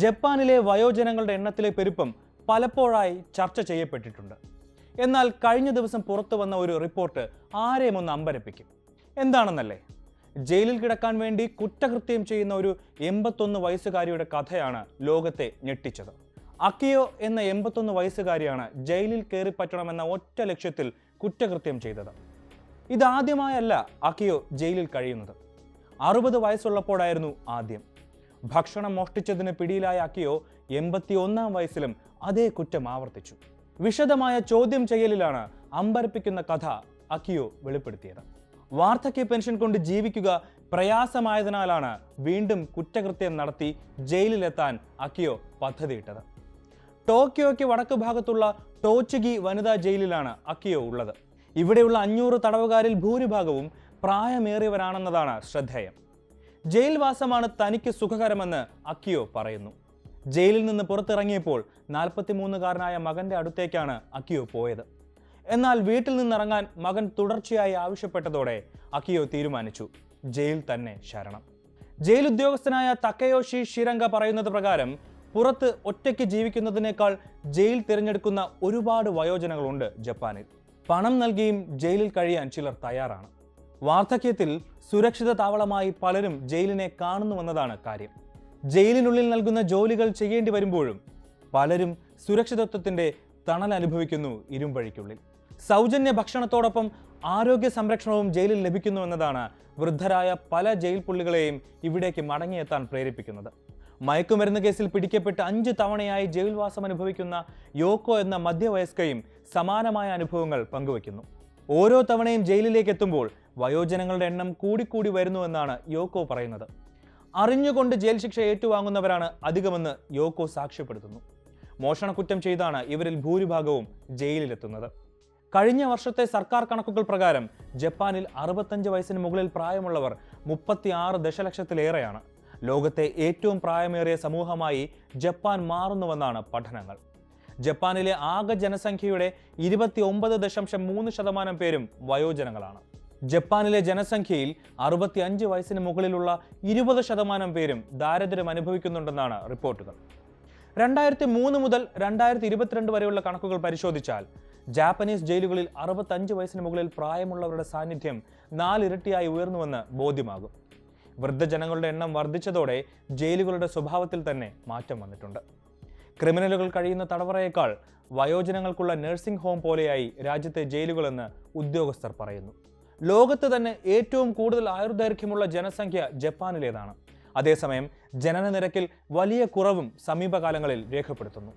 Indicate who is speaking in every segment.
Speaker 1: ജപ്പാനിലെ വയോജനങ്ങളുടെ എണ്ണത്തിലെ പെരുപ്പം പലപ്പോഴായി ചർച്ച ചെയ്യപ്പെട്ടിട്ടുണ്ട്. എന്നാൽ കഴിഞ്ഞ ദിവസം പുറത്തു വന്ന ഒരു റിപ്പോർട്ട് ആരെയും ഒന്ന് അമ്പരപ്പിക്കും. എന്താണെന്നല്ലേ? ജയിലിൽ കിടക്കാൻ വേണ്ടി കുറ്റകൃത്യം ചെയ്യുന്ന ഒരു 81 വയസ്സുകാരിയുടെ കഥയാണ് ലോകത്തെ ഞെട്ടിച്ചത്. അക്കിയോ എന്ന 81 വയസ്സുകാരിയാണ് ജയിലിൽ കയറിപ്പറ്റണമെന്ന ഒറ്റ ലക്ഷ്യത്തിൽ കുറ്റകൃത്യം ചെയ്തത്. ഇതാദ്യമായല്ല അക്കിയോ ജയിലിൽ കഴിയുന്നത്. 60 വയസ്സുള്ളപ്പോഴായിരുന്നു ആദ്യം. ഭക്ഷണം മോഷ്ടിച്ചതിന് പിടിയിലായ അക്കിയോ 81-ാം വയസ്സിലും അതേ കുറ്റം ആവർത്തിച്ചു. വിശദമായ ചോദ്യം ചെയ്യലിലാണ് അമ്പരപ്പിക്കുന്ന കഥ അക്കിയോ വെളിപ്പെടുത്തിയത്. വാർദ്ധക്യ പെൻഷൻ കൊണ്ട് ജീവിക്കുക പ്രയാസമായതിനാലാണ് വീണ്ടും കുറ്റകൃത്യം നടത്തി ജയിലിലെത്താൻ അക്കിയോ പദ്ധതിയിട്ടത്. ടോക്കിയോയ്ക്ക് വടക്ക് ഭാഗത്തുള്ള ടോച്ചുഗി വനിതാ ജയിലിലാണ് അക്കിയോ ഉള്ളത്. ഇവിടെയുള്ള 500 തടവുകാരിൽ ഭൂരിഭാഗവും പ്രായമേറിയവരാണെന്നതാണ് ശ്രദ്ധേയം. ജയിൽവാസമാണ് തനിക്ക് സുഖകരമെന്ന് അക്കിയോ പറയുന്നു. ജയിലിൽ നിന്ന് പുറത്തിറങ്ങിയപ്പോൾ 43-കാരനായ മകന്റെ അടുത്തേക്കാണ് അക്കിയോ പോയത്. എന്നാൽ വീട്ടിൽ നിന്നിറങ്ങാൻ മകൻ തുടർച്ചയായി ആവശ്യപ്പെട്ടതോടെ അക്കിയോ തീരുമാനിച്ചു ജയിൽ തന്നെ ശരണം. ജയിൽ ഉദ്യോഗസ്ഥനായ തക്കയോഷി ഷിരംഗ പറയുന്നത് പ്രകാരം പുറത്ത് ഒറ്റയ്ക്ക് ജീവിക്കുന്നതിനേക്കാൾ ജയിൽ തിരഞ്ഞെടുക്കുന്ന ഒരുപാട് വയോജനങ്ങളുണ്ട് ജപ്പാനിൽ. പണം നൽകിയും ജയിലിൽ കഴിയാൻ ചിലർ തയ്യാറാണ്. വാർദ്ധക്യത്തിൽ സുരക്ഷിത താവളമായി പലരും ജയിലിനെ കാണുന്നുവെന്നതാണ് കാര്യം. ജയിലിനുള്ളിൽ നൽകുന്ന ജോലികൾ ചെയ്യേണ്ടി വരുമ്പോഴും പലരും സുരക്ഷിതത്വത്തിന്റെ തണൽ അനുഭവിക്കുന്നു ഇരുമ്പഴിക്കുള്ളിൽ. സൗജന്യ ഭക്ഷണത്തോടൊപ്പം ആരോഗ്യ സംരക്ഷണവും ജയിലിൽ ലഭിക്കുന്നുവെന്നതാണ് വൃദ്ധരായ പല ജയിൽ പുള്ളികളെയും ഇവിടേക്ക് മടങ്ങിയെത്താൻ പ്രേരിപ്പിക്കുന്നത്. മയക്കുമരുന്ന് കേസിൽ പിടിക്കപ്പെട്ട് 5 തവണയായി ജയിൽവാസം അനുഭവിക്കുന്ന യോക്കോ എന്ന മധ്യവയസ്കയും സമാനമായ അനുഭവങ്ങൾ പങ്കുവയ്ക്കുന്നു. ഓരോ തവണയും ജയിലിലേക്ക് എത്തുമ്പോൾ വയോജനങ്ങളുടെ എണ്ണം കൂടിക്കൂടി വരുന്നുവെന്നാണ് യോക്കോ പറയുന്നത്. അറിഞ്ഞുകൊണ്ട് ജയിൽ ശിക്ഷ ഏറ്റുവാങ്ങുന്നവരാണ് അധികമെന്ന് യോക്കോ സാക്ഷ്യപ്പെടുത്തുന്നു. മോഷണക്കുറ്റം ചെയ്താണ് ഇവരിൽ ഭൂരിഭാഗവും ജയിലിലെത്തുന്നത്. കഴിഞ്ഞ വർഷത്തെ സർക്കാർ കണക്കുകൾ പ്രകാരം ജപ്പാനിൽ 65 വയസ്സിന് മുകളിൽ പ്രായമുള്ളവർ 36 ദശലക്ഷത്തിലേറെയാണ്. ലോകത്തെ ഏറ്റവും പ്രായമേറിയ സമൂഹമായി ജപ്പാൻ മാറുന്നുവെന്നാണ് പഠനങ്ങൾ. ജപ്പാനിലെ ആകെ ജനസംഖ്യയുടെ 29.3% പേരും വയോജനങ്ങളാണ്. ജപ്പാനിലെ ജനസംഖ്യയിൽ 65 വയസ്സിന് മുകളിലുള്ള 20% പേരും ദാരിദ്ര്യം അനുഭവിക്കുന്നുണ്ടെന്നാണ് റിപ്പോർട്ടുകൾ. 2003 മുതൽ 2022 വരെയുള്ള കണക്കുകൾ പരിശോധിച്ചാൽ ജാപ്പനീസ് ജയിലുകളിൽ 65 വയസ്സിന് മുകളിൽ പ്രായമുള്ളവരുടെ സാന്നിധ്യം 4 ഇരട്ടിയായി ഉയർന്നുവെന്ന് ബോധ്യമാകും. വൃദ്ധജനങ്ങളുടെ എണ്ണം വർദ്ധിച്ചതോടെ ജയിലുകളുടെ സ്വഭാവത്തിൽ തന്നെ മാറ്റം വന്നിട്ടുണ്ട്. ക്രിമിനലുകൾ കഴിയുന്ന തടവറയേക്കാൾ വയോജനങ്ങൾക്കുള്ള നഴ്സിംഗ് ഹോം പോലെയായി രാജ്യത്തെ ജയിലുകളെന്ന് ഉദ്യോഗസ്ഥർ പറയുന്നു. ലോകത്ത് തന്നെ ഏറ്റവും കൂടുതൽ ആയുർദൈർഘ്യമുള്ള ജനസംഖ്യ ജപ്പാനിലേതാണ്. അതേസമയം ജനന നിരക്കിൽ വലിയ കുറവും സമീപകാലങ്ങളിൽ രേഖപ്പെടുത്തുന്നു.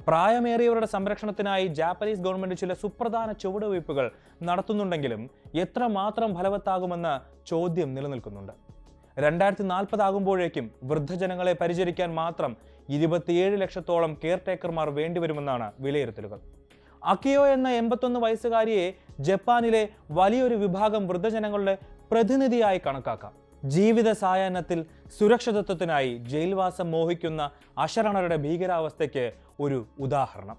Speaker 1: പ്രായമേറിയവരുടെ സംരക്ഷണത്തിനായി ജാപ്പനീസ് ഗവൺമെന്റ് ചില സുപ്രധാന ചുവടുവയ്പ്പുകൾ നടത്തുന്നുണ്ടെങ്കിലും എത്രമാത്രം ഫലവത്താകുമെന്ന ചോദ്യം നിലനിൽക്കുന്നുണ്ട്. 2040 ആകുമ്പോഴേക്കും വൃദ്ധജനങ്ങളെ പരിചരിക്കാൻ മാത്രം 27 ലക്ഷത്തോളം കെയർ ടേക്കർമാർ വേണ്ടിവരുമെന്നാണ് വിലയിരുത്തലുകൾ. അക്കിയോ എന്ന 81 വയസ്സുകാരിയെ ജപ്പാനിലെ വലിയൊരു വിഭാഗം വൃദ്ധജനങ്ങളുടെ പ്രതിനിധിയായി കണക്കാക്കാം. ജീവിത സായാഹ്നത്തിൽ സുരക്ഷിതത്വത്തിനായി ജയിൽവാസം മോഹിക്കുന്ന അശരണരുടെ ഭീകരാവസ്ഥയ്ക്ക് ഒരു ഉദാഹരണം.